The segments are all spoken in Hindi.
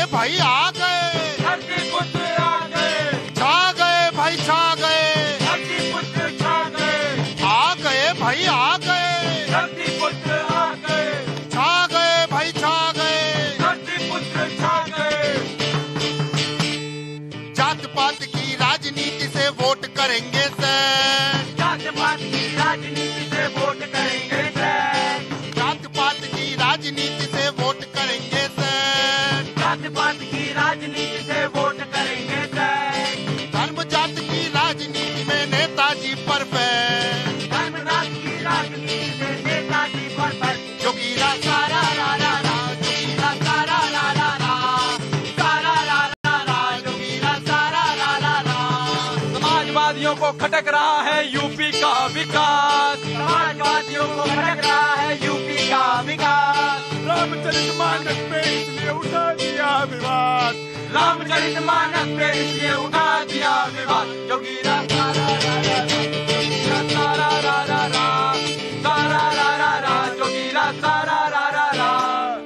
भाई आ गए, धरती पुत्र आ गए, छा गए भाई छा गए, धरती पुत्र छा गए, आ गए भाई आ गए, धरती पुत्र आ गए, छा गए भाई छा गए, धरती पुत्र छा गए। जात पात की राजनीति से वोट करेंगे सर, जात पात की राजनीति से वोट करेंगे सर, जात पात की राजनीति से वोट करेंगे सर, जात पात की राजनीति से वोट करेंगे सर, धर्म जात की राजनीति में नेताजी परफेक्ट, धर्म जात की राजनीति से नेताजी परफेक्ट। जोगीरा सारा रा रा रा, जोगीरा सारा रा रा रा, सारा रा रा रा, जोगीरा सारा रा रा रा। समाजवादियों को खटक रहा है यूपी का विकास, समाजवादियों को खटक रहा है यूपी का विकास। रामचरितमानस पे इसलिए उठा दिया विवाद, रामचरितमानस पे इसलिए उठा दिया विवाद। जोगीरा सारा रा रा रा, जोगीरा सारा रा रा रा, सारा रा रा रा, जोगीरा सारा रा रा रा।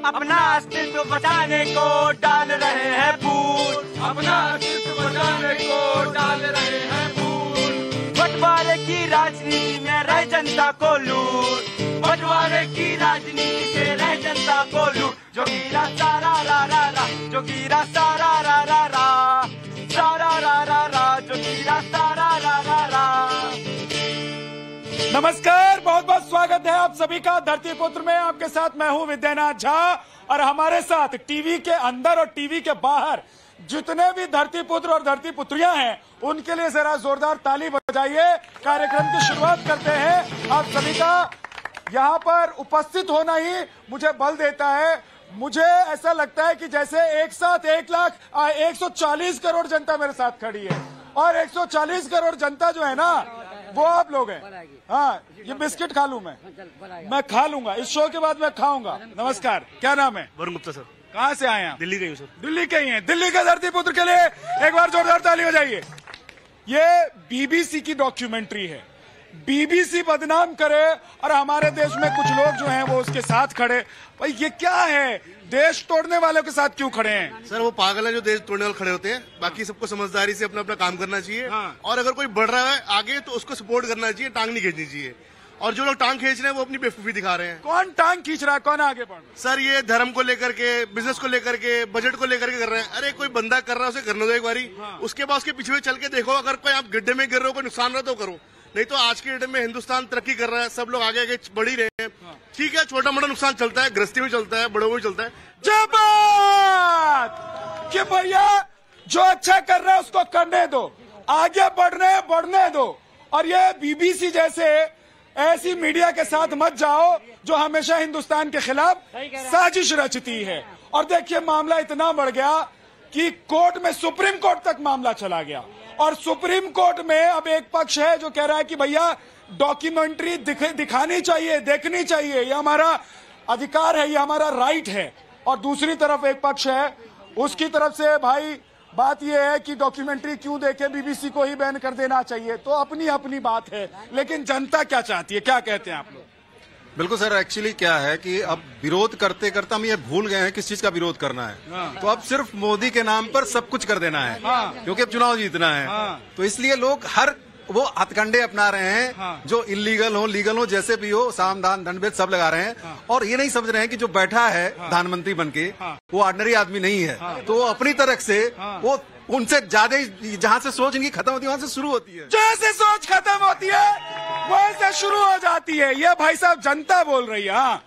अपना अस्तित्व बचाने को डाल रहे हैं फूट, अपना अस्तित्व बचाने को डाल रहे हैं फूट। बंटवारे की राजनीति में रह जनता को लूट, बंटवारे की राजनीति से रह जनता को लूट। जोगीरा सारा रा रा रा, जोगीरा सारा रा रा रा, सारा रा रा रा, जोगीरा सारा रा रा रा। नमस्कार, बहुत बहुत स्वागत है आप सभी का धरती पुत्र में। आपके साथ मैं हूं विद्यानाथ झा और हमारे साथ टीवी के अंदर और टीवी के बाहर जितने भी धरती पुत्र और धरती पुत्रियां हैं उनके लिए जरा जोरदार ताली बजाइए। कार्यक्रम की शुरुआत करते हैं। आप सभी का यहाँ पर उपस्थित होना ही मुझे बल देता है। मुझे ऐसा लगता है कि जैसे एक साथ 140 करोड़ जनता मेरे साथ खड़ी है और 140 करोड़ जनता जो है ना वो आप लोग हैं। हाँ, ये बिस्किट खा लूं मैं खा लूंगा, इस शो के बाद मैं खाऊंगा। नमस्कार, क्या नाम है? वरुण गुप्ता सर। कहाँ से आए हैं? दिल्ली के सर। दिल्ली के ही हैं। दिल्ली के धरती पुत्र के लिए एक बार जोरदार ताली हो जाइए। ये बीबीसी की डॉक्यूमेंट्री है। बीबीसी बदनाम करे और हमारे देश में कुछ लोग जो हैं वो उसके साथ खड़े। भाई ये क्या है? देश तोड़ने वालों के साथ क्यों खड़े हैं? सर वो पागल है जो देश तोड़ने वाले खड़े होते हैं। बाकी सबको समझदारी से अपना अपना काम करना चाहिए। हाँ। और अगर कोई बढ़ रहा है आगे तो उसको सपोर्ट करना चाहिए, टांग नहीं खींचनी चाहिए। और जो लोग टांग खींच रहे हैं वो अपनी बेवकूफी दिखा रहे हैं। कौन टांग खींच रहा है, कौन आगे बढ़ रहा है? सर ये धर्म को लेकर के, बिजनेस को लेकर के, बजट को लेकर के कर रहे हैं। अरे कोई बंदा कर रहा है उसे करने दो एक बारी। हाँ। उसके बाद उसके पीछे चल के देखो, अगर कोई आप गड्ढे में गिर रहे हो, कोई नुकसान रहा तो करो। नहीं तो आज के डेट में हिंदुस्तान तरक्की कर रहा है, सब लोग आगे आगे बढ़ ही रहे हैं। ठीक है, छोटा मोटा नुकसान चलता है, गृहस्थी में चलता है, बड़ों में चलता है। जय बात कि भैया जो अच्छा कर रहा है उसको करने दो, आगे बढ़ने दो। और ये बीबीसी जैसे ऐसी मीडिया के साथ मत जाओ जो हमेशा हिंदुस्तान के खिलाफ साजिश रचती है। और देखिए मामला इतना बढ़ गया कि कोर्ट में, सुप्रीम कोर्ट तक मामला चला गया। और सुप्रीम कोर्ट में अब एक पक्ष है जो कह रहा है कि भैया डॉक्यूमेंट्री दिखानी चाहिए, देखनी चाहिए, ये हमारा अधिकार है, ये हमारा राइट है। और दूसरी तरफ एक पक्ष है, उसकी तरफ से भाई बात यह है कि डॉक्यूमेंट्री क्यों देखे, बीबीसी को ही बैन कर देना चाहिए। तो अपनी अपनी बात है, लेकिन जनता क्या चाहती है, क्या कहते हैं आप लोग? बिल्कुल सर, एक्चुअली क्या है कि अब विरोध करते करते हम ये भूल गए हैं किस चीज का विरोध करना है। हाँ। तो अब सिर्फ मोदी के नाम पर सब कुछ कर देना है। हाँ। क्योंकि अब चुनाव जीतना है। हाँ। तो इसलिए लोग हर वो हथकंडे अपना रहे हैं। हाँ। जो इलीगल हो, लीगल हो, जैसे भी हो, साम दान दंडभेद सब लगा रहे हैं। हाँ। और ये नहीं समझ रहे हैं कि जो बैठा है प्रधानमंत्री बनके, हाँ। वो ऑर्डिनरी आदमी नहीं है। तो वो अपनी तरफ से वो उनसे ज्यादा, जहाँ से सोच इनकी खत्म होती है वहां से शुरू होती है। जैसे सोच खत्म होती है वहीं से शुरू हो जाती है। ये भाई साहब जनता बोल रही है। हाँ,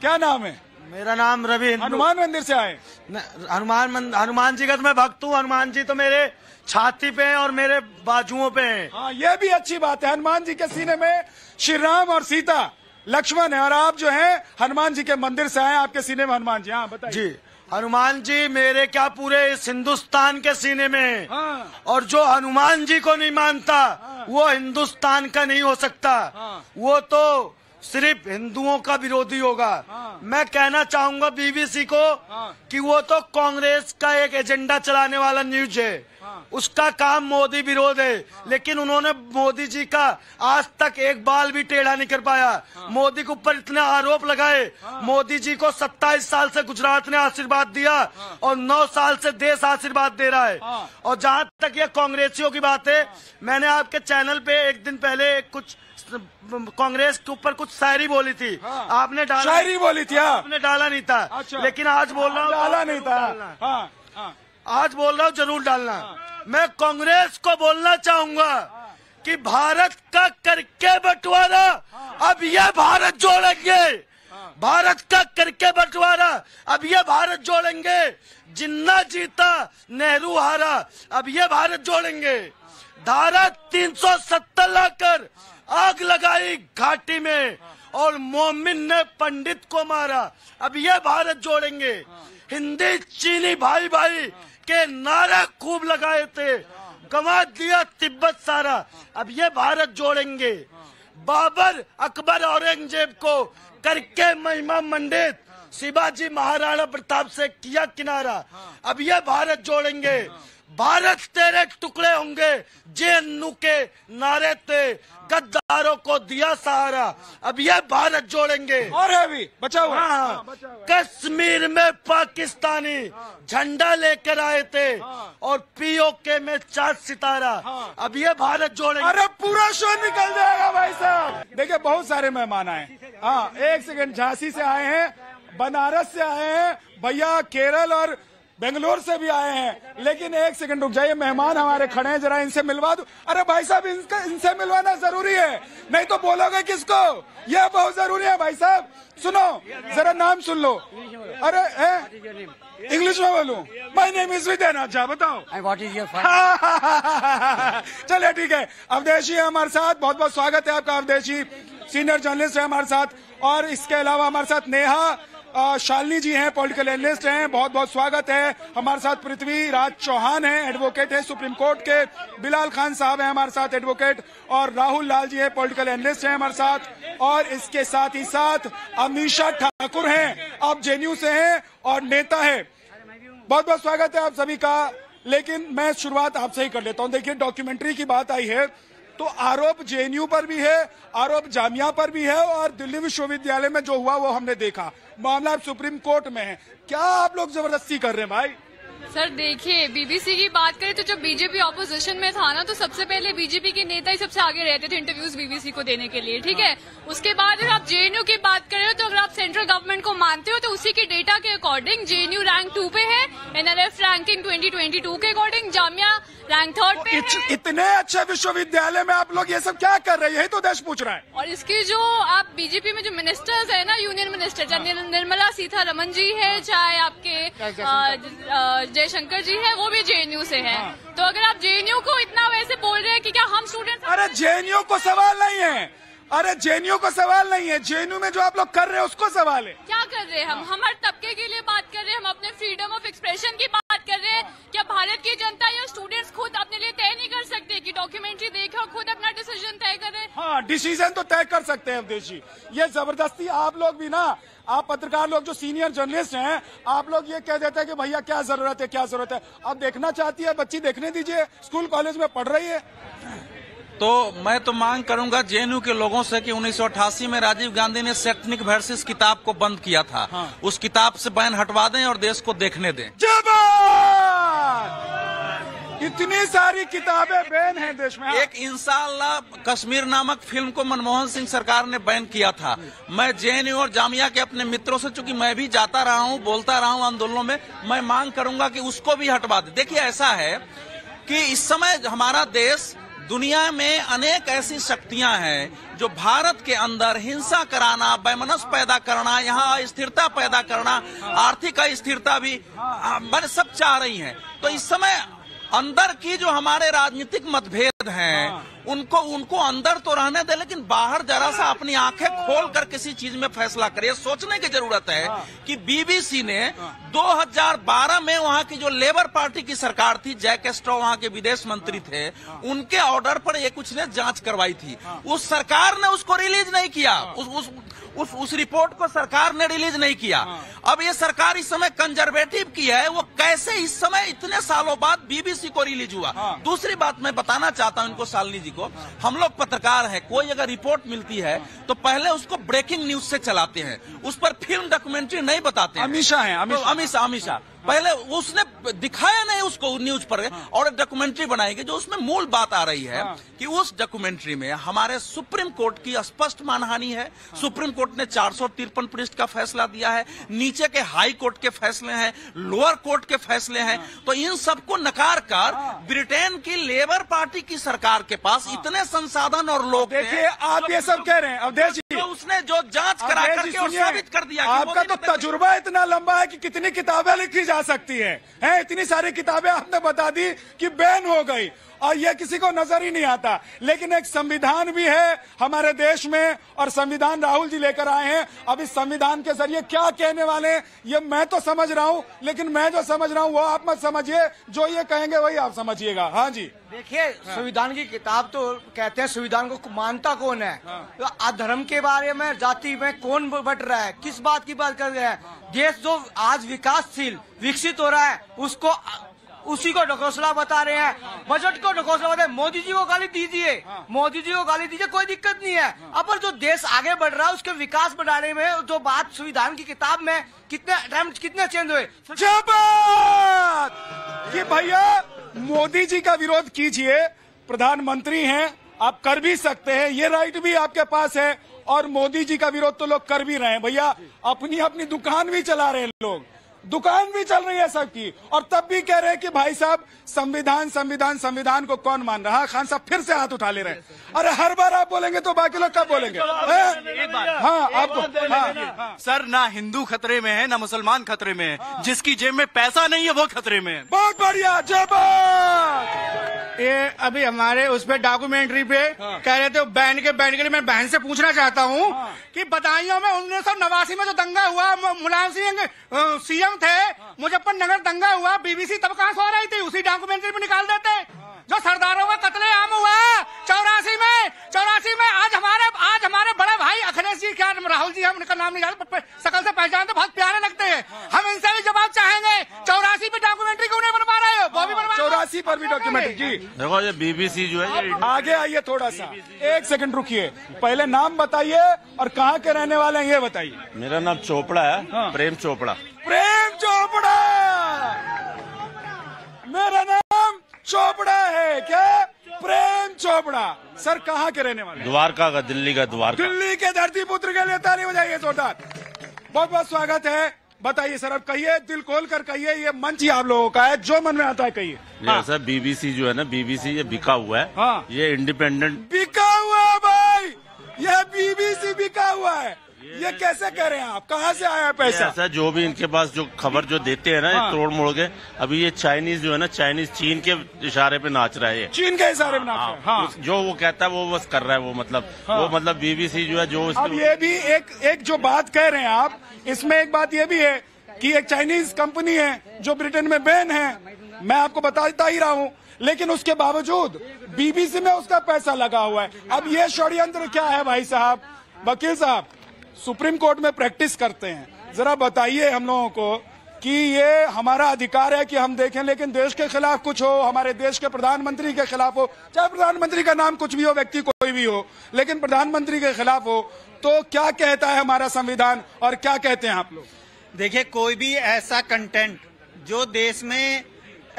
क्या नाम है? मेरा नाम रवि। हनुमान मंदिर से आए? हनुमान जी का तो मैं भक्त हूँ। हनुमान जी तो मेरे छाती पे हैं और मेरे बाजुओं पे हैं। हाँ, ये भी अच्छी बात है। हनुमान जी के सीने में श्री राम और सीता लक्ष्मण है और आप जो हैं हनुमान जी के मंदिर से आए, आपके सीने में हनुमान जी। हाँ बताइए। जी, हनुमान जी मेरे क्या पूरे इस हिंदुस्तान के सीने में हैं। हाँ। और जो हनुमान जी को नहीं मानता वो हिंदुस्तान का नहीं हो सकता। हाँ। वो तो सिर्फ हिंदुओं का विरोधी होगा। हाँ। मैं कहना चाहूंगा बीबीसी को हाँ। कि वो तो कांग्रेस का एक एजेंडा चलाने वाला न्यूज है। हाँ। उसका काम मोदी विरोध है, लेकिन उन्होंने मोदी जी का आज तक एक बाल भी टेढ़ा नहीं कर पाया। मोदी के ऊपर इतने आरोप लगाए। मोदी जी को 27 साल से गुजरात ने आशीर्वाद दिया और 9 साल से देश आशीर्वाद दे रहा है। और जहां तक ये कांग्रेसियों की बात है, मैंने आपके चैनल पे एक दिन पहले कुछ कांग्रेस के ऊपर कुछ शायरी बोली थी। आपने डाला, शायरी बोली थी, आपने डाला नहीं था। अच्छा। लेकिन आज बोल रहा हूँ डाला नहीं था। आज बोल रहा हूँ जरूर डालना। मैं कांग्रेस को बोलना चाहूंगा कि भारत का करके बंटवारा अब ये भारत जोड़ेंगे। भारत का करके बंटवारा अब ये भारत जोड़ेंगे। जिन्ना जीता नेहरू हारा, अब ये भारत जोड़ेंगे। धारा 370 लाकर आग लगाई घाटी में और मोमिन ने पंडित को मारा, अब ये भारत जोड़ेंगे। हिंदी चीनी भाई भाई के नारे खूब लगाए थे, गंवा दिया तिब्बत सारा, अब ये भारत जोड़ेंगे। बाबर अकबर औरंगजेब को करके महिमा मंडित, शिवाजी महाराणा प्रताप से किया किनारा, अब ये भारत जोड़ेंगे। भारत तेरे टुकड़े होंगे जेएनयू के नारे थे, गद्दारों को दिया सहारा, अब ये भारत जोड़ेंगे। और है भी बचाओ। कश्मीर में पाकिस्तानी झंडा लेकर आए थे और पीओके में 4 सितारा, अब ये भारत जोड़ेंगे। अरे पूरा शो निकल जाएगा भाई साहब। देखिए बहुत सारे मेहमान आए। हाँ, एक सेकंड, झांसी से आए हैं, बनारस से आए हैं, भैया केरल और बेंगलोर से भी आए हैं। लेकिन एक सेकंड रुक जाइए, मेहमान हमारे खड़े हैं, जरा इनसे मिलवा दो। अरे भाई साहब, इनसे मिलवाना जरूरी है, नहीं तो बोलोगे किसको? ये बहुत जरूरी है भाई साहब। सुनो जरा, नाम सुन लो। अरे इंग्लिश में बोलूं? My name is Vidyanath Jha, बताओ। व्हाट इज योर चलिए ठीक है। अवधेशी है हमारे साथ, बहुत बहुत स्वागत है आपका। अवधेशी सीनियर जर्नलिस्ट है हमारे साथ, और इसके अलावा हमारे साथ नेहा शालिनी जी हैं, पॉलिटिकल एनालिस्ट हैं, बहुत बहुत स्वागत है। हमारे साथ पृथ्वी राज चौहान हैं, एडवोकेट है सुप्रीम कोर्ट के। बिलाल खान साहब हैं हमारे साथ, एडवोकेट। और राहुल लाल जी हैं, पॉलिटिकल एनालिस्ट हैं हमारे साथ। और इसके साथ ही साथ अमीषा ठाकुर हैं, आप जेएनयू से हैं और नेता है। बहुत बहुत स्वागत है आप सभी का। लेकिन मैं शुरुआत आपसे ही कर लेता हूं। देखिए, डॉक्यूमेंट्री की बात आई है तो आरोप जेएनयू पर भी है, आरोप जामिया पर भी है, और दिल्ली विश्वविद्यालय में जो हुआ वो हमने देखा। मामला अब सुप्रीम कोर्ट में है। क्या आप लोग जबरदस्ती कर रहे हैं भाई? सर देखिए, बीबीसी की बात करें तो जब बीजेपी ऑपोजिशन में था ना, तो सबसे पहले बीजेपी के नेता ही सबसे आगे रहते थे इंटरव्यूज बीबीसी को देने के लिए, ठीक है। उसके बाद अगर आप जेएनयू की बात करें तो अगर आप सेंट्रल गवर्नमेंट को मानते हो तो उसी के डेटा के अकॉर्डिंग जेएनयू रैंक 2 पे है, एनआरएफ रैंकिंग 2022 के अकॉर्डिंग, जामिया रैंक 3rd पे है। इतने अच्छे विश्वविद्यालय में आप लोग ये सब क्या कर रहे हैं? यही तो देश पूछ रहा है। और इसकी जो आप बीजेपी में जो मिनिस्टर्स है ना, यूनियन मिनिस्टर, चाहे निर्मला सीतारमन जी है, चाहे आपके जयशंकर जी है, वो भी जेएनयू से है। तो अगर आप जेएनयू को इतना वैसे बोल रहे हैं कि क्या हम स्टूडेंट, अरे जेएनयू को सवाल नहीं है, अरे जेएनयू को सवाल नहीं है, जेएनयू में जो आप लोग कर रहे हैं उसको सवाल है। क्या कर रहे हैं हम? हमारे तबके के लिए बात कर रहे हैं, हम अपने फ्रीडम ऑफ एक्सप्रेशन की बात कर रहे हैं। क्या भारत की जनता या स्टूडेंट्स खुद अपने लिए तय नहीं कर सकते कि डॉक्यूमेंट्री देखें और खुद अपना डिसीजन तय करें? हाँ, डिसीजन तो तय कर सकते हैं अवधेशी। ये जबरदस्ती आप लोग भी ना, आप पत्रकार लोग जो सीनियर जर्नलिस्ट हैं, आप लोग ये कह देते हैं कि भैया क्या जरूरत है, क्या जरूरत है। आप देखना चाहती है बच्ची, देखने दीजिए, स्कूल कॉलेज में पढ़ रही है। तो मैं तो मांग करूंगा जेएनयू के लोगों से कि 1988 में राजीव गांधी ने सेक्टनिक वर्सेस किताब को बंद किया था। हाँ। उस किताब से बैन हटवा दें और देश को देखने दें। इतनी सारी किताबें बैन हैं देश में। एक इंशाअल्लाह कश्मीर नामक फिल्म को मनमोहन सिंह सरकार ने बैन किया था। मैं जेएनयू और जामिया के अपने मित्रों से, चूंकि मैं भी जाता रहा हूं, बोलता रहा हूं आंदोलनों में, मैं मांग करूंगा कि उसको भी हटवा दे। देखिए, ऐसा है कि इस समय हमारा देश, दुनिया में अनेक ऐसी शक्तियां हैं जो भारत के अंदर हिंसा कराना, वैमनस्य पैदा करना, यहाँ अस्थिरता पैदा करना, आर्थिक अस्थिरता भी सब चाह रही हैं। तो इस समय अंदर की जो हमारे राजनीतिक मतभेद हैं उनको अंदर तो रहने दे, लेकिन बाहर जरा सा अपनी आंखें खोल कर किसी चीज में फैसला करे। सोचने की जरूरत है कि बीबीसी ने 2012 में वहां की जो लेबर पार्टी की सरकार थी, जैक स्ट्रॉ वहां के विदेश मंत्री थे, उनके ऑर्डर पर ये कुछ ने जांच करवाई थी। उस सरकार ने उसको रिलीज नहीं किया, उस रिपोर्ट को सरकार ने रिलीज नहीं किया। अब ये सरकार इस समय कंजर्वेटिव की है, वो कैसे इस समय इतने सालों बाद बीबीसी को रिलीज हुआ। दूसरी बात मैं बताना चाहता हूं इनको, शालिनी जी को, हम लोग पत्रकार हैं, कोई अगर रिपोर्ट मिलती है तो पहले उसको ब्रेकिंग न्यूज से चलाते हैं, उस पर फिल्म डॉक्यूमेंट्री नहीं बताते हैं। अमीषा पहले उसने दिखाया नहीं उसको न्यूज पर, और डॉक्यूमेंट्री बनाएगी जो उसमें मूल बात आ रही है कि उस डॉक्यूमेंट्री में हमारे सुप्रीम कोर्ट की स्पष्ट मानहानि है। सुप्रीम कोर्ट ने 453 पृष्ठ का फैसला दिया है, नीचे के हाई कोर्ट के फैसले हैं, लोअर कोर्ट के फैसले हैं, तो इन सबको नकार कर ब्रिटेन की लेबर पार्टी की सरकार के पास इतने संसाधन और लोग, देखिए आप ये सब कह रहे हैं अवधेश जी, उसने जो जांच करा करके और साबित कर दिया। आपका तो तजुर्बा इतना लंबा है कि कितनी किताबें लिखी जा सकती है, इतनी सारी किताबें आपने बता दी कि बैन हो गई और ये किसी को नजर ही नहीं आता। लेकिन एक संविधान भी है हमारे देश में, और संविधान राहुल जी लेकर आए हैं। अब इस संविधान के जरिए क्या कहने वाले हैं ये मैं तो समझ रहा हूं, लेकिन मैं जो समझ रहा हूं वो आप मत समझिए, जो ये कहेंगे वही आप समझिएगा। हाँ जी, देखिए संविधान की किताब तो कहते हैं, संविधान को मानता कौन है? तो धर्म के बारे में, जाति में कौन बट रहा है, किस बात की बात कर रहे हैं? देश जो आज विकासशील विकसित हो रहा है उसको उसी को ढकोसला बता रहे हैं, बजट को ढकोसला बता रहे हैं। मोदी जी को गाली दीजिए, मोदी जी को गाली दीजिए, कोई दिक्कत नहीं है। अब जो देश आगे बढ़ रहा है उसके विकास बढ़ाने में जो बात संविधान की किताब में कितने चेंज हुए। कि भैया मोदी जी का विरोध कीजिए, प्रधानमंत्री हैं, आप कर भी सकते हैं, ये राइट भी आपके पास है, और मोदी जी का विरोध तो लोग कर भी रहे हैं। भैया अपनी अपनी दुकान भी चला रहे हैं लोग, दुकान भी चल रही है सबकी, और तब भी कह रहे हैं कि भाई साहब संविधान संविधान संविधान को कौन मान रहा है। खान साहब फिर से हाथ उठा ले रहे हैं। अरे हर बार आप बोलेंगे तो बाकी लोग कब बोलेंगे? हाँ आपको सर, ना हिंदू खतरे में है ना मुसलमान खतरे में है, जिसकी जेब में पैसा नहीं है वो खतरे में है। बहुत बढ़िया, जय बात। ये अभी हमारे उस पे डॉक्यूमेंट्री पे कह रहे थे बैन के लिए मैं बहन से पूछना चाहता हूँ कि बदायूं में 1989 में जो दंगा हुआ, मुलायम सिंह सीएम थे, मुजफ्फरनगर दंगा हुआ, बीबीसी तब कहाँ सो रही थी? उसी डॉक्यूमेंट्री में निकाल देते। जो सरदारों का कत्लेआम हुआ 84 में, आज हमारे बड़े भाई अखिलेश जी, क्या राहुल जी, हम उनका नाम नहीं जानते, शकल से पहचानते, बहुत प्यारे लगते हैं, हम इनसे भी जवाब चाहेंगे। 84 पे डॉक्यूमेंट्री क्यों नहीं बनवा रहे हो? वो भी बनवा 84 पर भी डॉक्यूमेंट्री जी। देखो ये बीबीसी जो है, आगे आइए थोड़ा सा, एक सेकंड रुकिए, पहले नाम बताइए और कहाँ के रहने वाले हैं ये बताइए। मेरा नाम चोपड़ा है, प्रेम चोपड़ा। प्रेम चोपड़ा, मेरा नाम चोपड़ा है। क्या? प्रेम चोपड़ा। सर कहाँ के रहने वाले? द्वारका का, दिल्ली का द्वारका। दिल्ली के धरती पुत्र के लिए ताली बजाइए जोरदार। बहुत बहुत स्वागत है। बताइए सर, अब कहिए, दिल खोल कर कहिए, ये मंच ही आप लोगों का है, जो मन में आता है कहिए। सर बीबीसी जो है ना, बीबीसी ये बिका हुआ है। हाँ। ये इंडिपेंडेंट बिका हुआ है भाई, ये बीबीसी बिका हुआ है। ये कैसे कह रहे हैं आप? कहाँ से आया पैसा? सर जो भी इनके पास जो खबर जो देते हैं ना, हाँ। तोड़ मोड़ के, अभी ये चाइनीज जो है ना, चाइनीज चीन के इशारे पे नाच रहा है। चीन के इशारे में नाच रहा है। हाँ। जो वो कहता है वो बस कर रहा है, वो मतलब हाँ। वो मतलब बीबीसी जो है, जो अब ये भी एक जो बात कह रहे हैं आप, इसमें एक बात ये भी है कि एक चाइनीज कंपनी है जो ब्रिटेन में बैन है, मैं आपको बताता ही रहा हूँ, लेकिन उसके बावजूद बीबीसी में उसका पैसा लगा हुआ है। अब ये षड्यंत्र क्या है भाई साहब? वकील साहब सुप्रीम कोर्ट में प्रैक्टिस करते हैं, जरा बताइए हम लोगों को कि ये हमारा अधिकार है कि हम देखें, लेकिन देश के खिलाफ कुछ हो, हमारे देश के प्रधानमंत्री के खिलाफ हो, चाहे प्रधानमंत्री का नाम कुछ भी हो, व्यक्ति कोई भी हो, लेकिन प्रधानमंत्री के खिलाफ हो, तो क्या कहता है हमारा संविधान और क्या कहते हैं आप लोग? देखिए, कोई भी ऐसा कंटेंट जो देश में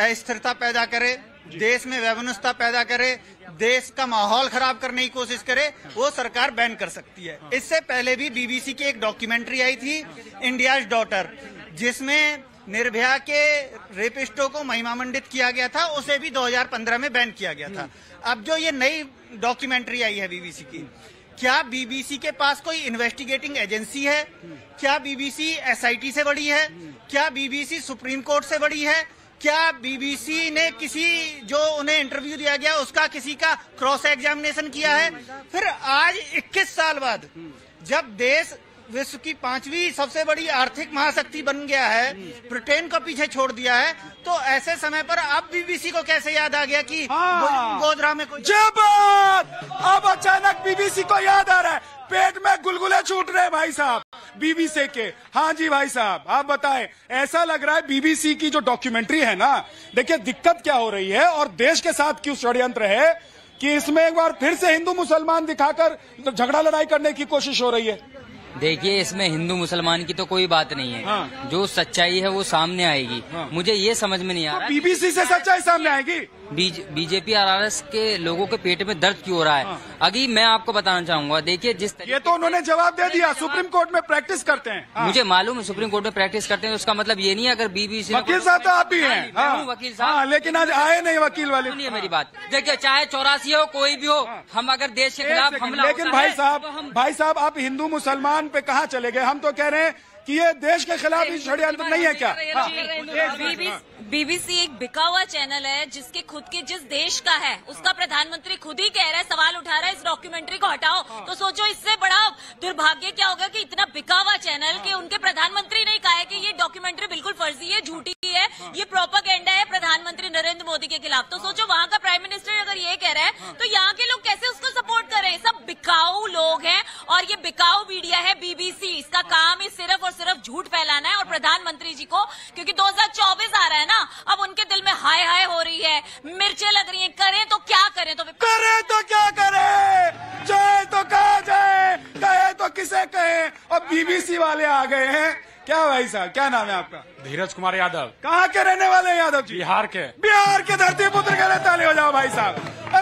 अस्थिरता पैदा करे, देश में वैमनस्यता पैदा करे, देश का माहौल खराब करने की कोशिश करे, वो सरकार बैन कर सकती है। इससे पहले भी बीबीसी की एक डॉक्यूमेंट्री आई थी, इंडियाज डॉटर, जिसमें निर्भया के रेपिस्टों को महिमामंडित किया गया था, उसे भी 2015 में बैन किया गया था। अब जो ये नई डॉक्यूमेंट्री आई है बीबीसी की, क्या बीबीसी के पास कोई इन्वेस्टिगेटिंग एजेंसी है? क्या बीबीसी एसआईटी से बड़ी है? क्या बीबीसी सुप्रीम कोर्ट से बड़ी है? क्या बीबीसी ने किसी जो उन्हें इंटरव्यू दिया गया उसका किसी का क्रॉस एग्जामिनेशन किया है? फिर आज 21 साल बाद जब देश विश्व की 5वीं सबसे बड़ी आर्थिक महाशक्ति बन गया है, ब्रिटेन को पीछे छोड़ दिया है, तो ऐसे समय पर अब बीबीसी को कैसे याद आ गया कि गोधरा में कोई अब अचानक बीबीसी को याद आ रहा है? पेट में गुलगुले छूट रहे भाई साहब बीबीसी के। हाँ जी भाई साहब, आप बताएं, ऐसा लग रहा है बीबीसी की जो डॉक्यूमेंट्री है ना, देखिए दिक्कत क्या हो रही है और देश के साथ क्यों षड्यंत्र है कि इसमें एक बार फिर से हिंदू मुसलमान दिखाकर झगड़ा लड़ाई करने की कोशिश हो रही है। देखिए, इसमें हिंदू मुसलमान की तो कोई बात नहीं है। हाँ। जो सच्चाई है वो सामने आएगी। हाँ। मुझे ये समझ में नहीं आ रहा बीबीसी से सच्चाई सामने आएगी। बीजेपी आरएसएस के लोगों के पेट में दर्द क्यों हो रहा है? हाँ। अभी मैं आपको बताना चाहूंगा, देखिए ये तो उन्होंने जवाब दे दिया, सुप्रीम कोर्ट में प्रैक्टिस करते हैं। हाँ। मुझे मालूम है सुप्रीम कोर्ट में प्रैक्टिस करते हैं, उसका मतलब ये नहीं है अगर बीबीसी वकील साहब तो आप भी हैं। वकील साहब, लेकिन आज आए नहीं वकील वाले। सुनिए मेरी बात, देखिए चाहे 84 हो कोई भी हो, हम अगर देश के खिलाफ हमला, लेकिन भाई साहब आप हिंदू मुसलमान पे कहाँ चले गए? हम तो कह रहे हैं कि ये देश के खिलाफ ही षड्यंत्र नहीं है क्या? बीबीसी एक बिका हुआ चैनल है जिसके खुद के जिस देश का है उसका प्रधानमंत्री खुद ही कह रहा है, सवाल उठा रहा है इस डॉक्यूमेंट्री को हटाओ। तो सोचो इससे बड़ा दुर्भाग्य क्या होगा कि इतना बिका हुआ चैनल के उनके प्रधानमंत्री ने कहा है कि ये डॉक्यूमेंट्री बिल्कुल फर्जी है, झूठी है, ये प्रोपेगेंडा है प्रधानमंत्री नरेंद्र मोदी के खिलाफ। तो सोचो वहाँ का प्राइम मिनिस्टर अगर ये कह रहा है तो यहाँ के लोग कैसे उसको सपोर्ट कर रहे हैं? सब बिकाऊ लोग हैं और ये बिकाऊ मीडिया है बीबीसी। इसका काम ही सिर्फ और सिर्फ झूठ फैलाना है। और प्रधानमंत्री जी को, क्योंकि 2024 आ रहा है ना, अब उनके दिल में हाय हाय हो रही है, मिर्चें लग रही हैं, करें तो क्या करें? तो करें तो क्या करें? जाए तो कहा जाए, कहे तो किसे कहे? और बीबीसी वाले आ गए हैं। क्या भाई साहब, क्या नाम है आपका? धीरज कुमार यादव। कहाँ के रहने वाले हैं यादव जी? बिहार के। बिहार के धरती पुत्र के लिए ताली बजाओ भाई साहब,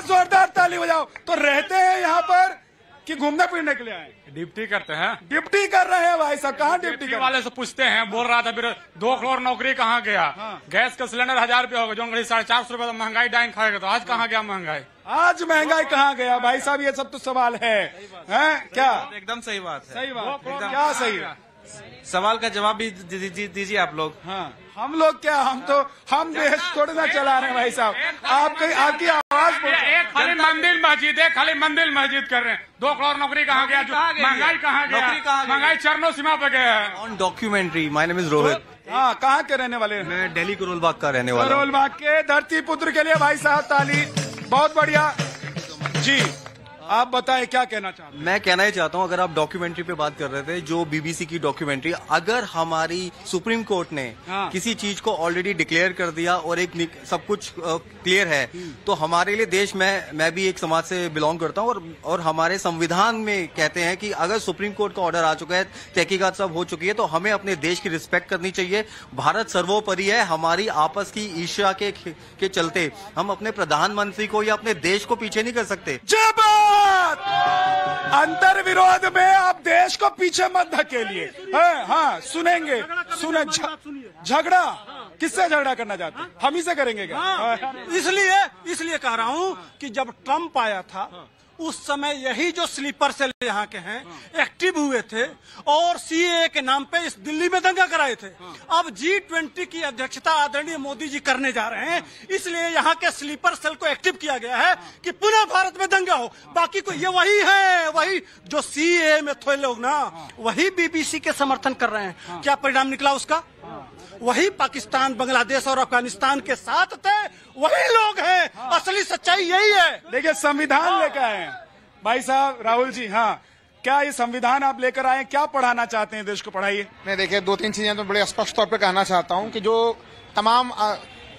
जोरदार ताली बजाओ। तो रहते हैं यहाँ पर कि घूमने फिरने के लिए आए? ड्यूटी करते हैं। ड्यूटी कर रहे हैं भाई साहब, कहाँ ड्यूटी वाले से पूछते हैं, बोल रहा था 2 करोड़ नौकरी कहाँ गया? हाँ। गैस का सिलेंडर 1000 रुपया होगा, जो 450 रुपए महंगाई डाइन खाएगा, तो आज कहाँ गया महंगाई? आज महंगाई कहाँ गया भाई साहब? ये सब तो सवाल है क्या? एकदम सही बात है। सही बात, क्या सही है? सवाल का जवाब भी दीजिए आप लोग। हाँ, हम लोग क्या, हम देश थोड़ी ना चला रहे हैं भाई साहब। आपकी आवाज खाली मंदिर मस्जिद है, खाली मंदिर मस्जिद कर रहे हैं। 2 करोड़ नौकरी कहाँ गया? महंगाई कहाँ गया? महंगाई चरमो सीमा पे गया है। On documentary, my name is Rohit. हाँ, कहाँ के रहने वाले हैं? मैं दिल्ली करोलबाग का रहने वाला हूँ। करोलबाग के धरती पुत्र के लिए भाई साहब ताली, बहुत बढ़िया जी। आप बताएं क्या कहना चाहते हैं? मैं कहना ही चाहता हूं, अगर आप डॉक्यूमेंट्री पे बात कर रहे थे, जो बीबीसी की डॉक्यूमेंट्री, अगर हमारी सुप्रीम कोर्ट ने किसी चीज को ऑलरेडी डिक्लेयर कर दिया और एक सब कुछ क्लियर है, तो हमारे लिए देश में, मैं भी एक समाज से बिलोंग करता हूं और हमारे संविधान में कहते हैं कि अगर सुप्रीम कोर्ट का ऑर्डर आ चुका है, तहकीकात सब हो चुकी है, तो हमें अपने देश की रिस्पेक्ट करनी चाहिए। भारत सर्वोपरि है। हमारी आपस की ईर्ष्या के चलते हम अपने प्रधानमंत्री को या अपने देश को पीछे नहीं कर सकते। अंतर विरोध में आप देश को पीछे मत धकेलिए। हाँ, सुनेंगे, झगड़ा किससे झगड़ा करना चाहते हैं? हम ही से करेंगे क्या? इसलिए कह रहा हूँ कि जब ट्रम्प आया था उस समय यही जो स्लीपर सेल यहाँ के हैं एक्टिव हुए थे और सीएए के नाम पे इस दिल्ली में दंगा कराए थे। अब G20 की अध्यक्षता आदरणीय मोदी जी करने जा रहे हैं, इसलिए यहाँ के स्लीपर सेल को एक्टिव किया गया है कि पुनः भारत में दंगा हो। बाकी को ये वही है, वही जो सीएए में थे लोग ना, वही बीबीसी के समर्थन कर रहे हैं। क्या परिणाम निकला उसका? वही पाकिस्तान, बांग्लादेश और अफगानिस्तान के साथ थे, वही लोग हैं। असली सच्चाई यही है। देखिए, संविधान लेकर आए भाई साहब राहुल जी। हाँ, क्या ये संविधान आप लेकर आए, क्या पढ़ाना चाहते हैं देश को? पढ़ाइए। मैं देखिए 2-3 चीजें तो बड़े स्पष्ट तौर पे कहना चाहता हूँ कि जो तमाम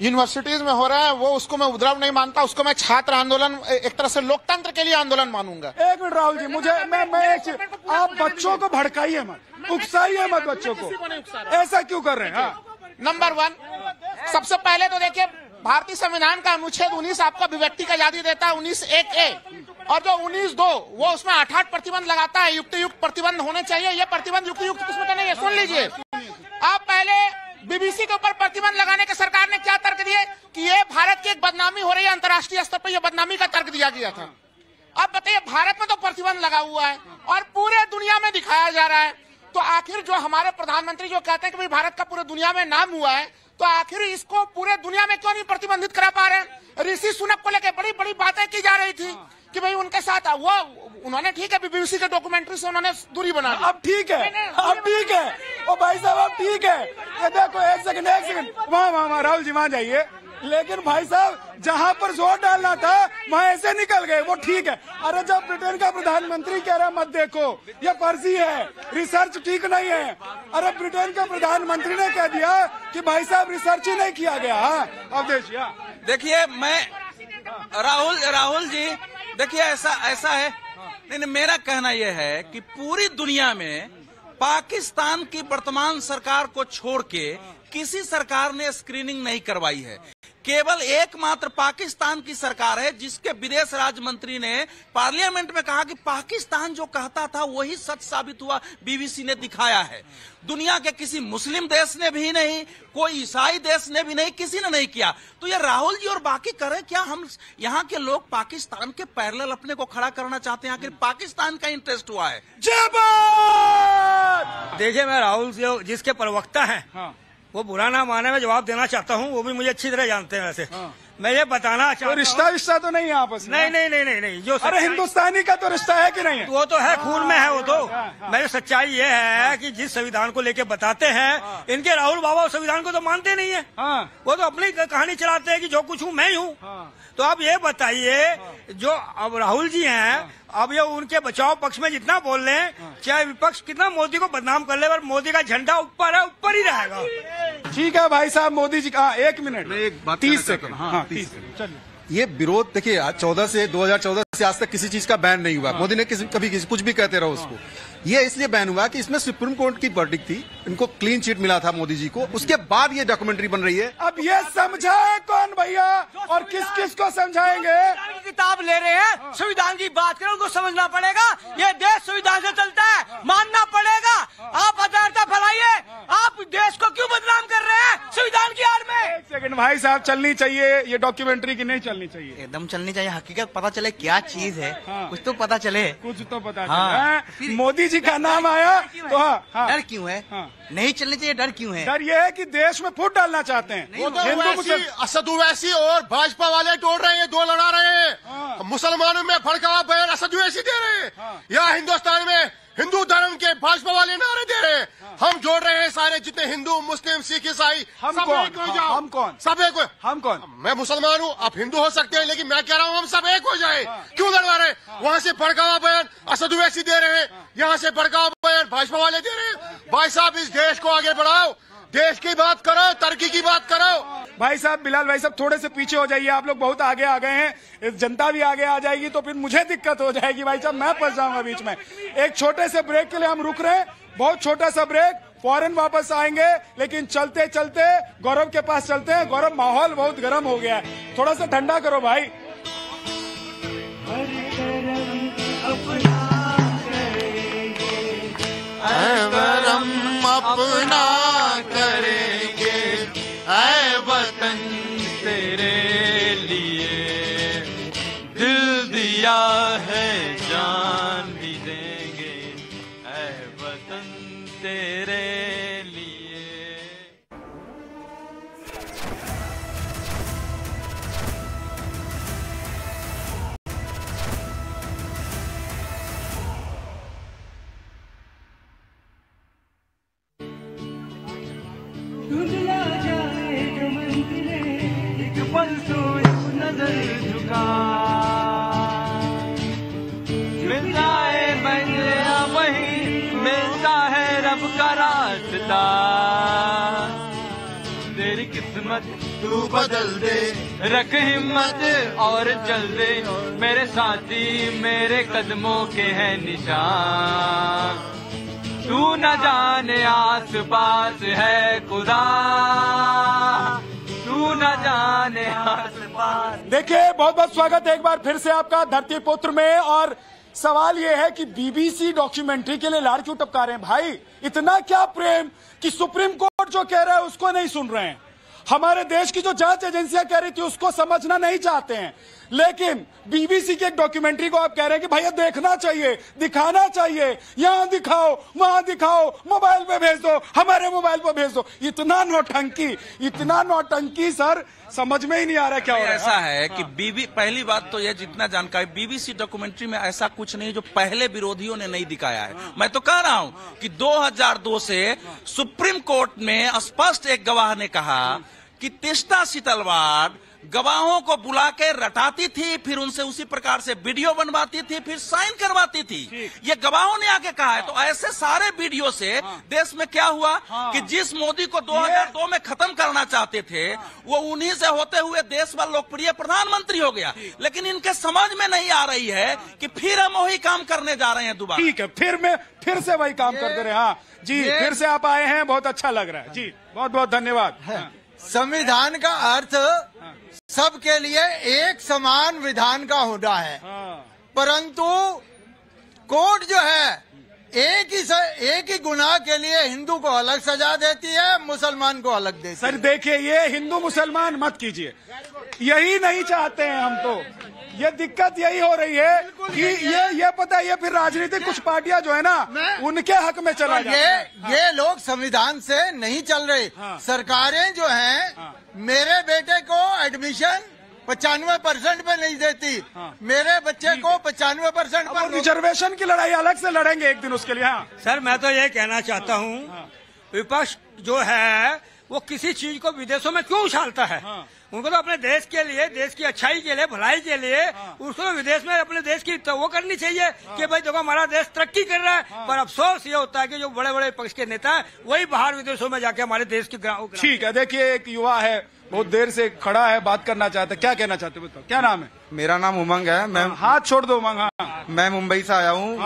यूनिवर्सिटीज में हो रहा है वो उसको मैं उपद्रव नहीं मानता, उसको मैं छात्र आंदोलन, एक तरह से लोकतंत्र के लिए आंदोलन मानूंगा। एक मिनट राहुल जी, मुझे आप बच्चों को भड़काइए मत, उकसाइए मत बच्चों को। ऐसा क्यों कर रहे हैं? नंबर 1, सबसे पहले तो देखिए भारतीय संविधान का अनुच्छेद 19 आपको अभिव्यक्ति का आजादी देता है, 19(1)(a), और जो 19(2) वो उसमें 8 प्रतिबंध लगाता है। युक्त प्रतिबंध होने चाहिए। ये प्रतिबंध युक्त किस्म का नहीं है। सुन लीजिए, आप पहले बीबीसी के ऊपर प्रतिबंध लगाने के सरकार ने क्या तर्क दिए कि ये भारत की एक बदनामी हो रही है, अंतर्राष्ट्रीय स्तर पर यह बदनामी का तर्क दिया गया था। अब बताइए, भारत में तो प्रतिबंध लगा हुआ है और पूरे दुनिया में दिखाया जा रहा है, तो आखिर जो हमारे प्रधानमंत्री जो कहते हैं कि भाई भारत का पूरे दुनिया में नाम हुआ है, तो आखिर इसको पूरे दुनिया में क्यों नहीं प्रतिबंधित करा पा रहे हैं? ऋषि सुनक को लेकर बड़ी बड़ी बातें की जा रही थी कि भाई उनके साथ वो उन्होंने ठीक है बीबीसी के डॉक्यूमेंट्री से उन्होंने दूरी बना ली। अब ठीक है, अब ठीक है, ओ भाई साहब अब ठीक है। ये देखो एक सेकंड वहाँ राहुल जी वहाँ जाइए। लेकिन भाई साहब जहाँ पर जोर डालना था वहाँ ऐसे निकल गए, वो ठीक है। अरे जब ब्रिटेन का प्रधानमंत्री कह रहा मत देखो ये फर्जी है, रिसर्च ठीक नहीं है। अरे ब्रिटेन के प्रधानमंत्री ने कह दिया कि भाई साहब रिसर्च ही नहीं किया गया। अब देखिए मैं राहुल जी देखिए ऐसा है नहीं, मेरा कहना यह है कि पूरी दुनिया में पाकिस्तान की वर्तमान सरकार को छोड़ के किसी सरकार ने स्क्रीनिंग नहीं करवाई है। केवल एकमात्र पाकिस्तान की सरकार है जिसके विदेश राज्य मंत्री ने पार्लियामेंट में कहा कि पाकिस्तान जो कहता था वही सच साबित हुआ, बीबीसी ने दिखाया है। दुनिया के किसी मुस्लिम देश ने भी नहीं, कोई ईसाई देश ने भी नहीं, किसी ने नहीं किया। तो ये राहुल जी और बाकी करें क्या? हम यहाँ के लोग पाकिस्तान के पैरेलल अपने को खड़ा करना चाहते हैं, आखिर पाकिस्तान का इंटरेस्ट हुआ है। देखिए मैं राहुल जी जिसके प्रवक्ता हैं वो बुरा ना माने, मैं जवाब देना चाहता हूँ, वो भी मुझे अच्छी तरह जानते हैं। वैसे मैं ये बताना चाहता हूँ रिश्ता तो नहीं है आपस में? नहीं जो अरे हिंदुस्तानी का तो रिश्ता है कि नहीं है? वो तो है, खून में है वो तो। मेरी सच्चाई ये है कि जिस संविधान को लेके बताते हैं, इनके राहुल बाबा संविधान को तो मानते नहीं है। वो तो अपनी कहानी चलाते हैं कि जो कुछ हूँ मैं ही हूँ। तो आप ये बताइए जो अब राहुल जी हैं, अब ये उनके बचाव पक्ष में जितना बोल रहे हैं, चाहे विपक्ष कितना मोदी को बदनाम कर ले, पर मोदी का झंडा ऊपर है, ऊपर ही रहेगा। ठीक है भाई साहब, मोदी जी का 1 मिनट 30 सेकंड। ये विरोध देखिए 2014 से आज तक किसी चीज का बैन नहीं हुआ। मोदी ने कभी कुछ भी कहते रहो उसको। ये इसलिए बैन हुआ कि इसमें सुप्रीम कोर्ट की वर्डिक्ट थी, इनको क्लीन चिट मिला था मोदी जी को, उसके बाद ये डॉक्यूमेंट्री बन रही है। अब ये समझाए कौन भैया, और किस किस को समझाएंगे? किताब ले रहे हैं, संविधान की बात करें, उनको समझना पड़ेगा। ये देश संविधान से चलता है, मानना पड़ेगा। आप अदालत फैलाइए, आप देश को क्यों बदनाम कर रहे हैं संविधान की आड़ में? 1 सेकंड भाई साहब, चलनी चाहिए ये डॉक्यूमेंट्री की नहीं चलनी चाहिए? एकदम चलनी चाहिए, हकीकत पता चले क्या चीज है। कुछ तो पता चले, कुछ तो पता चले। मोदी जी का नाम आया तो डर क्यों है? नहीं चलनी चाहिए, डर क्यों है? डर ये है कि देश में फूट डालना चाहते हैं। वो तो असद ओवैसी और भाजपा वाले तोड़ रहे हैं, 2 लड़ा रहे हैं। मुसलमानों में भड़कावा बयान असद ओवैसी दे रहे हैं, या हिंदुस्तान में हिंदू धर्म के भाजपा वाले नारे दे रहे हैं। हम जोड़ रहे हैं सारे जितने हिंदू, मुस्लिम, सिख, ईसाई। हम कौन? मैं मुसलमान हूँ, आप हिंदू हो सकते हैं, लेकिन मैं कह रहा हूँ हम सब एक हो जाए। क्यों लड़वा रहे? वहाँ से भड़कावा बयान असद ओवैसी दे रहे हैं, यहाँ से भड़कावा बयान भाजपा वाले दे रहे हैं। भाई साहब इस देश को आगे बढ़ाओ, देश की बात करो, तरक्की की बात करो। भाई साहब, बिलाल भाई साहब थोड़े से पीछे हो जाइए, आप लोग बहुत आगे आ गए हैं। जनता भी आगे आ जाएगी तो फिर मुझे दिक्कत हो जाएगी भाई साहब, मैं फंस जाऊंगा बीच में। एक छोटे से ब्रेक के लिए हम रुक रहे हैं, बहुत छोटा सा ब्रेक, फौरन वापस आएंगे। लेकिन चलते चलते गौरव के पास चलते हैं। गौरव, माहौल बहुत गर्म हो गया है, थोड़ा सा ठंडा करो भाई। अपना करेंगे ऐ वतन तेरे लिए, दिल दिया है जान भी देंगे ऐ वतन तेरे लिए। दुनिया जाए जो मंजिले, एक पल तो एक नजर झुका, मिल जाए मंजिला वही मिलता है रब का रास्ता। तेरी किस्मत तू बदल दे, रख हिम्मत और चल दे, मेरे साथी मेरे कदमों के हैं निशान। तू न जाने आस पास है खुदा, तू न जाने आस पास। देखिए, बहुत बहुत स्वागत है एक बार फिर से आपका धरती पुत्र में। और सवाल ये है कि बीबीसी डॉक्यूमेंट्री के लिए लाड़ क्यों टपका रहे हैं भाई? इतना क्या प्रेम कि सुप्रीम कोर्ट जो कह रहा है उसको नहीं सुन रहे हैं? हमारे देश की जो जांच एजेंसियां कह रही थी उसको समझना नहीं चाहते हैं, लेकिन बीबीसी की एक डॉक्यूमेंट्री को आप कह रहे हैं कि भैया देखना चाहिए, दिखाना चाहिए, यहां दिखाओ, वहां दिखाओ, मोबाइल पे भेज दो, हमारे मोबाइल पे भेज दो। इतना नौटंकी सर, समझ में ही नहीं आ रहा क्या हो रहा है। ऐसा है कि पहली बात तो यह जितना जानकारी बीबीसी डॉक्यूमेंट्री में ऐसा कुछ नहीं जो पहले विरोधियों ने नहीं दिखाया है। मैं तो कह रहा हूं कि 2002 से सुप्रीम कोर्ट में स्पष्ट एक गवाह ने कहा कि तीस्ता सीतलवाड़ गवाहों को बुला के रटाती थी, फिर उनसे उसी प्रकार से वीडियो बनवाती थी, फिर साइन करवाती थी। ये गवाहों ने आके कहा है। तो ऐसे सारे वीडियो से देश में क्या हुआ कि जिस मोदी को 2002 में खत्म करना चाहते थे वो उन्हीं से होते हुए देश का लोकप्रिय प्रधानमंत्री हो गया। लेकिन इनके समझ में नहीं आ रही है कि फिर हम वही काम करने जा रहे हैं दोबारा। ठीक है, फिर से वही काम करते रहे। हाँ जी, फिर से आप आए हैं, बहुत अच्छा लग रहा है जी, बहुत बहुत धन्यवाद। संविधान का अर्थ सबके लिए एक समान विधान का होना है, परंतु कोर्ट जो है एक ही गुनाह के लिए हिंदू को अलग सजा देती है, मुसलमान को अलग देती है। सर देखिए, ये हिंदू मुसलमान मत कीजिए, यही नहीं चाहते हैं हम। तो ये दिक्कत यही हो रही है कि ये पता है, ये फिर राजनीतिक कुछ पार्टियां जो है ना उनके हक में चला जाता है। ये लोग संविधान से नहीं चल रहे। सरकारें जो हैं मेरे बेटे को एडमिशन 95% पे नहीं देती, मेरे बच्चे को 95% पर। रिजर्वेशन की लड़ाई अलग से लड़ेंगे एक दिन उसके लिए। हाँ सर, मैं तो ये कहना चाहता हूँ विपक्ष जो है वो किसी चीज को विदेशों में क्यों उछालता है? उनको तो अपने देश के लिए, देश की अच्छाई के लिए, भलाई के लिए उसको विदेश में अपने देश की तो वो करनी चाहिए कि भाई देखो हमारा देश तरक्की कर रहा है। पर अफसोस ये होता है कि जो बड़े बड़े पक्ष के नेता हैं वही बाहर विदेशों में जाके हमारे देश की। ठीक है, देखिए एक युवा है, बहुत देर से खड़ा है, बात करना चाहता है, क्या कहना चाहते बताओ, क्या नाम है? मेरा नाम उमंग है। मैं हाथ छोड़ दो उमंग। हाँ मैं मुंबई से आया हूँ।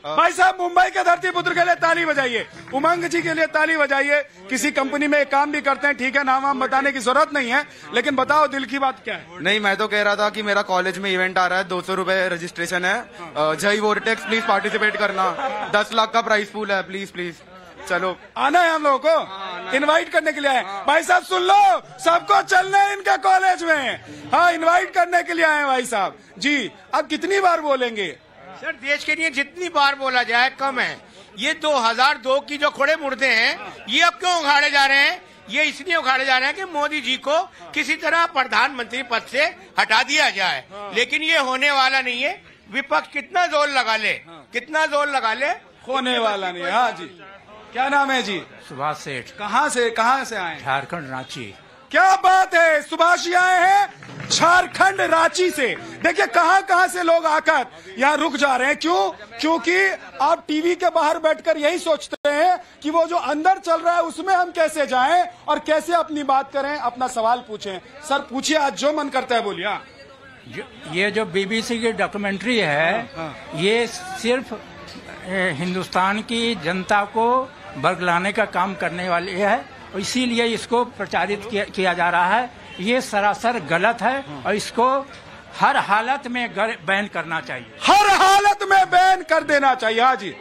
भाई साहब, मुंबई के धरती पुत्र के लिए ताली बजाइए, उमंग जी के लिए ताली बजाइए। किसी कंपनी में काम भी करते हैं, ठीक है, नाम बताने की जरूरत नहीं है, लेकिन बताओ दिल की बात क्या है? नहीं, मैं तो कह रहा था कि मेरा कॉलेज में इवेंट आ रहा है, 200 रुपए रजिस्ट्रेशन है। जय वोर्टेक्स, प्लीज पार्टिसिपेट करना, 10 लाख का प्राइस पूल है, प्लीज प्लीज चलो। आना है हम लोगों को, इनवाइट करने के लिए आए। भाई साहब सुन लो, सबको चलना है इनका कॉलेज में। हाँ, इनवाइट करने के लिए आए भाई साहब जी। अब कितनी बार बोलेंगे सर? देश के लिए जितनी बार बोला जाए कम है। ये 2002 की जो खोड़े मुर्दे हैं ये अब क्यों उखाड़े जा रहे हैं? ये इसलिए उखाड़े जा रहे हैं कि मोदी जी को किसी तरह प्रधानमंत्री पद से हटा दिया जाए, लेकिन ये होने वाला नहीं है। विपक्ष कितना जोर लगा ले, होने वाला नहीं है। हाँ जी, क्या नाम है जी? सुभाष सेठ। कहाँ से आए? झारखंड, रांची। क्या बात है, सुभाष जी आए हैं झारखंड रांची से। देखिए कहाँ से लोग आकर यहाँ रुक जा रहे हैं। क्यों? क्योंकि आप टीवी के बाहर बैठकर यही सोचते हैं कि वो जो अंदर चल रहा है उसमें हम कैसे जाएं और कैसे अपनी बात करें, अपना सवाल पूछें। सर पूछिए, आज जो मन करता है बोलिए। ये जो बीबीसी की डॉक्यूमेंट्री है, ये सिर्फ हिंदुस्तान की जनता को बरगलाने का काम करने वाली है, इसीलिए इसको प्रचारित किया जा रहा है। ये सरासर गलत है और इसको हर हालत में बैन करना चाहिए, हर हालत में बैन कर देना चाहिए। हाँ जी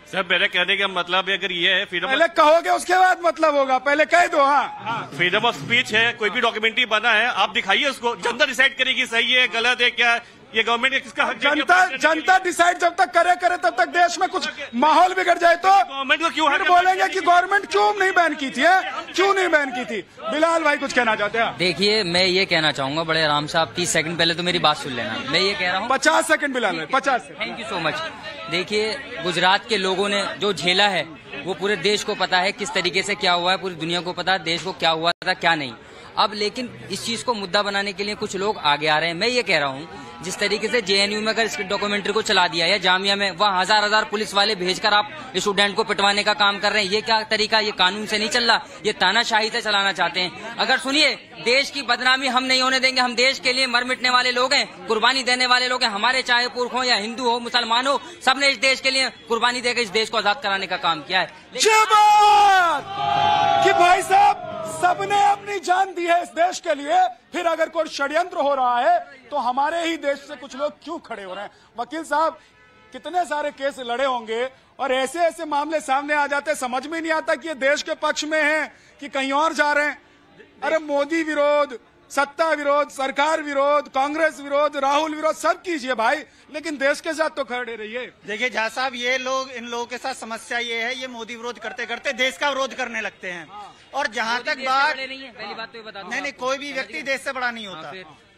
सर, मेरे कहने का मतलब अगर ये है फ्रीडम, पहले कहोगे उसके बाद मतलब होगा, पहले कह दो। हाँ, फ्रीडम ऑफ स्पीच है, कोई भी डॉक्यूमेंट्री बना है, आप दिखाइए उसको, जनता डिसाइड करेगी सही है गलत है क्या। ये गवर्नमेंट ने किसका हक? जनता डिसाइड जब तक करे तब तक देश में कुछ माहौल बिगड़ जाए तो गवर्नमेंट को क्यों बोलेंगे कि गवर्नमेंट क्यों नहीं बैन की थी? क्यों नहीं बैन की थी? बिलाल भाई कुछ कहना चाहते हैं? देखिए, मैं ये कहना चाहूंगा बड़े आराम से, आप 30 सेकंड पहले तो मेरी बात सुन लेना। मैं ये कह रहा हूँ 50 सेकंड बिलाल भाई, 50 second. Thank you so much. देखिए, गुजरात के लोगों ने जो झेला है वो पूरे देश को पता है किस तरीके से क्या हुआ है, पूरी दुनिया को पता है देश को क्या हुआ था क्या नहीं। अब लेकिन इस चीज को मुद्दा बनाने के लिए कुछ लोग आगे आ रहे हैं। मैं ये कह रहा हूँ, जिस तरीके से जेएनयू में अगर इस डॉक्यूमेंट्री को चला दिया है, जामिया में वहाँ हजार पुलिस वाले भेजकर आप स्टूडेंट को पिटवाने का काम कर रहे हैं, ये क्या तरीका? ये कानून से नहीं चल रहा, ये तानाशाही से चलाना चाहते हैं। अगर सुनिए, देश की बदनामी हम नहीं होने देंगे। हम देश के लिए मर मिटने वाले लोग हैं, कुर्बानी देने वाले लोग हैं। हमारे चाहे पुरख हो या हिंदू हो, मुसलमान हो, सबने इस देश के लिए कुर्बानी देकर इस देश को आजाद कराने का काम किया है। कि भाई साहब सबने अपनी जान दी है इस देश के लिए, फिर अगर कोई षड्यंत्र हो रहा है तो हमारे ही देश से कुछ लोग क्यों खड़े हो रहे हैं? वकील साहब कितने सारे केस लड़े होंगे और ऐसे मामले सामने आ जाते, समझ में नहीं आता कि ये देश के पक्ष में हैं कि कहीं और जा रहे हैं। अरे मोदी विरोध, सत्ता विरोध, सरकार विरोध, कांग्रेस विरोध, राहुल विरोध, सब कीजिए भाई, लेकिन देश के साथ तो खड़े रहिए। देखिए झा साहब, ये लोग, इन लोगों के साथ समस्या ये है, ये मोदी विरोध करते करते देश का विरोध करने लगते हैं। और जहाँ तक बात, पहली बात तो ये बता दूं, नहीं, कोई भी व्यक्ति देश से बड़ा नहीं होता,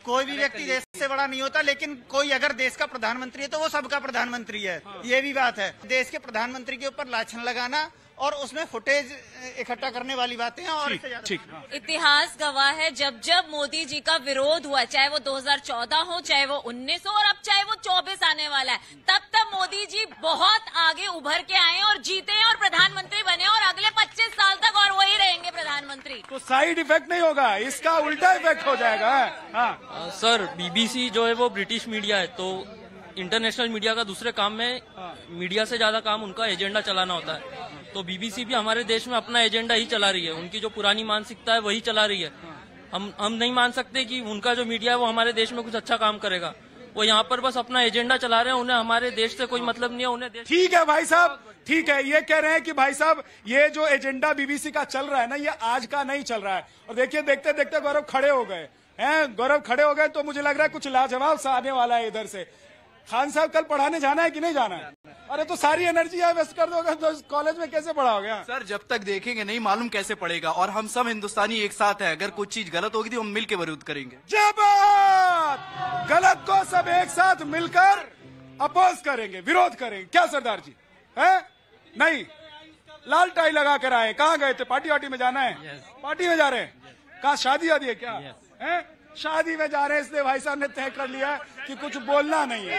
कोई भी व्यक्ति देश से बड़ा नहीं होता, लेकिन कोई अगर देश का प्रधानमंत्री है तो वो सबका प्रधानमंत्री है, ये भी बात है। देश के प्रधानमंत्री के ऊपर लाछन लगाना और उसमें फुटेज इकट्ठा करने वाली बातें हैं। और इतिहास गवाह है, जब जब मोदी जी का विरोध हुआ, चाहे वो 2014 हो, चाहे वो 19 हो, और अब चाहे वो 24 आने वाला है, तब तब मोदी जी बहुत आगे उभर के आए और जीते और प्रधानमंत्री बने और अगले 25 साल तक और वही रहेंगे प्रधानमंत्री। तो साइड इफेक्ट नहीं होगा, इसका उल्टा इफेक्ट हो जाएगा। हाँ। सर, बीबीसी जो है वो ब्रिटिश मीडिया है, तो इंटरनेशनल मीडिया का दूसरे काम में मीडिया से ज्यादा काम उनका एजेंडा चलाना होता है। तो बीबीसी भी हमारे देश में अपना एजेंडा ही चला रही है, उनकी जो पुरानी मानसिकता है वही चला रही है। हम नहीं मान सकते कि उनका जो मीडिया है वो हमारे देश में कुछ अच्छा काम करेगा। वो यहाँ पर बस अपना एजेंडा चला रहे हैं, उन्हें हमारे देश से कोई मतलब नहीं है। उन्हें ठीक है भाई साहब, ठीक है, ये कह रहे हैं कि भाई साहब ये जो एजेंडा बीबीसी का चल रहा है ना, ये आज का नहीं चल रहा है। और देखिए, देखते देखते गौरव खड़े हो गए हैं, गौरव खड़े हो गए, तो मुझे लग रहा है कुछ लाजवाब सा आने वाला है इधर से। खान साहब, कल पढ़ाने जाना है कि नहीं जाना है? अरे तो सारी एनर्जी वेस्ट कर दोगे तो कॉलेज में कैसे पढ़ाओगे? सर, जब तक देखेंगे नहीं मालूम कैसे पड़ेगा। और हम सब हिंदुस्तानी एक साथ हैं, अगर कुछ चीज गलत होगी तो हम मिल के विरोध करेंगे। जय बात! गलत को सब एक साथ मिलकर अपोज करेंगे, विरोध करेंगे। क्या सरदार जी है? नहीं, लाल टाई लगा कर आए। कहाँ गए थे? पार्टी वार्टी में जाना है? पार्टी में जा रहे हैं? कहाँ शादी वादी है क्या? है शादी में जा रहे हैं, इसलिए भाई साहब ने तय कर लिया कि कुछ बोलना नहीं है।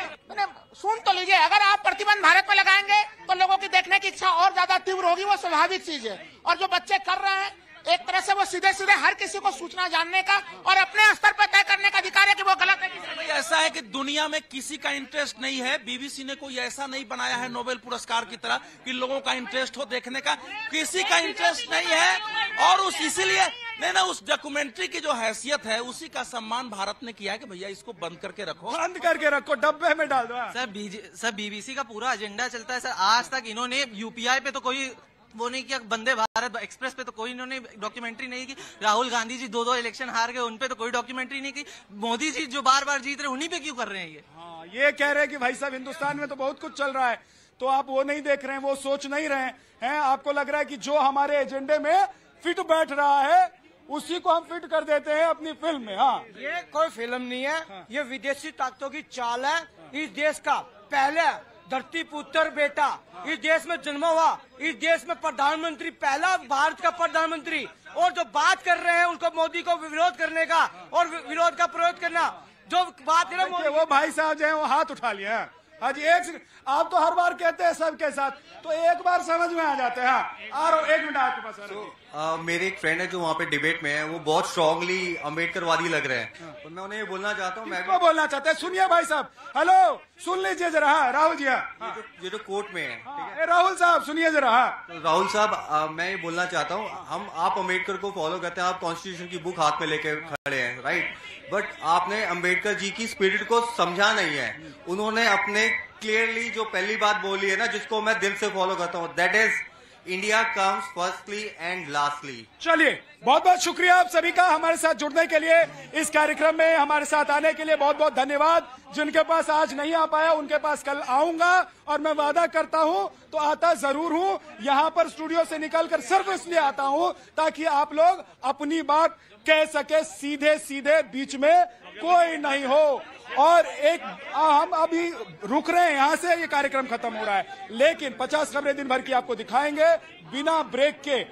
सुन तो लीजिए, अगर आप प्रतिबंध भारत पर लगाएंगे तो लोगों की देखने की इच्छा और ज्यादा तीव्र होगी, वो स्वाभाविक चीज है। और जो बच्चे कर रहे हैं, एक तरह से वो सीधे सीधे हर किसी को सूचना जानने का और अपने स्तर पर तय करने का अधिकार है कि वो गलत है कि सही है। ऐसा है कि दुनिया में किसी का इंटरेस्ट नहीं है, बीबीसी ने कोई ऐसा नहीं बनाया है नोबेल पुरस्कार की तरह कि लोगों का इंटरेस्ट हो देखने का, किसी का इंटरेस्ट नहीं है। और इसीलिए नहीं ना, उस डॉक्यूमेंट्री की जो हैसियत है उसी का सम्मान भारत ने किया है कि भैया इसको बंद करके रखो, बंद करके रखो, डब्बे में डाल दो। सर, बीबीसी का पूरा एजेंडा चलता है सर। आज तक इन्होंने यूपीआई पे तो कोई वो नहीं किया, वंदे भारत एक्सप्रेस पे तो कोई इन्होंने डॉक्यूमेंट्री नहीं की। राहुल गांधी जी 2-2 इलेक्शन हार गए, उन पे तो कोई डॉक्यूमेंट्री नहीं की। मोदी जी जो बार बार जीत रहे उन्हीं पे क्यों कर रहे हैं ये? हाँ, ये कह रहे हैं कि भाई साहब हिंदुस्तान में तो बहुत कुछ चल रहा है, तो आप वो नहीं देख रहे हैं, वो सोच नहीं रहे हैं। आपको लग रहा है कि जो हमारे एजेंडे में फिट बैठ रहा है उसी को हम फिट कर देते हैं अपनी फिल्म में। हाँ, ये कोई फिल्म नहीं है, ये विदेशी ताकतों की चाल है। इस देश का पहले धरती पुत्र बेटा इस देश में जन्मा हुआ, इस देश में प्रधानमंत्री, पहला भारत का प्रधानमंत्री, और जो बात कर रहे हैं उनको मोदी को विरोध करने का और विरोध का प्रयोग करना, जो बात कर रहे हैं वो भाई साहब जो है वो हाथ उठा लिया। आज एक आप तो हर बार कहते हैं सबके साथ, तो एक बार समझ में आ जाते हैं। हाँ, एक मिनट आपके पास। मेरे एक फ्रेंड है जो वहाँ पे डिबेट में है, वो बहुत स्ट्रांगली अम्बेडकरवादी लग रहे हैं, तो मैं उन्हें ये बोलना चाहता हूँ। मैं को बोलना चाहते हैं? सुनिए भाई साहब, हेलो, सुन लीजिए जरा। हाँ, राहुल जी, ये जो कोर्ट में है, ठीक है राहुल साहब सुनिए जरा। तो राहुल साहब, मैं ये बोलना चाहता हूँ, आप अम्बेडकर को फॉलो करते हैं, आप कॉन्स्टिट्यूशन की बुक हाथ में लेके खड़े हैं, राइट, बट आपने अम्बेडकर जी की स्पिरिट को समझा नहीं है। उन्होंने अपने क्लियरली जो पहली बात बोली है ना, जिसको मैं दिल से फॉलो करता हूँ, that is India comes firstly and lastly. चलिए, बहुत बहुत शुक्रिया आप सभी का हमारे साथ जुड़ने के लिए, इस कार्यक्रम में हमारे साथ आने के लिए बहुत बहुत धन्यवाद। जिनके पास आज नहीं आ पाया उनके पास कल आऊंगा, और मैं वादा करता हूं तो आता जरूर हूं। यहां पर स्टूडियो से निकलकर सिर्फ इसलिए आता हूं ताकि आप लोग अपनी बात कह सके, सीधे सीधे, बीच में कोई नहीं हो। और एक हम अभी रुक रहे हैं, यहां से ये कार्यक्रम खत्म हो रहा है, लेकिन 50 खबरें दिन भर की आपको दिखाएंगे बिना ब्रेक के।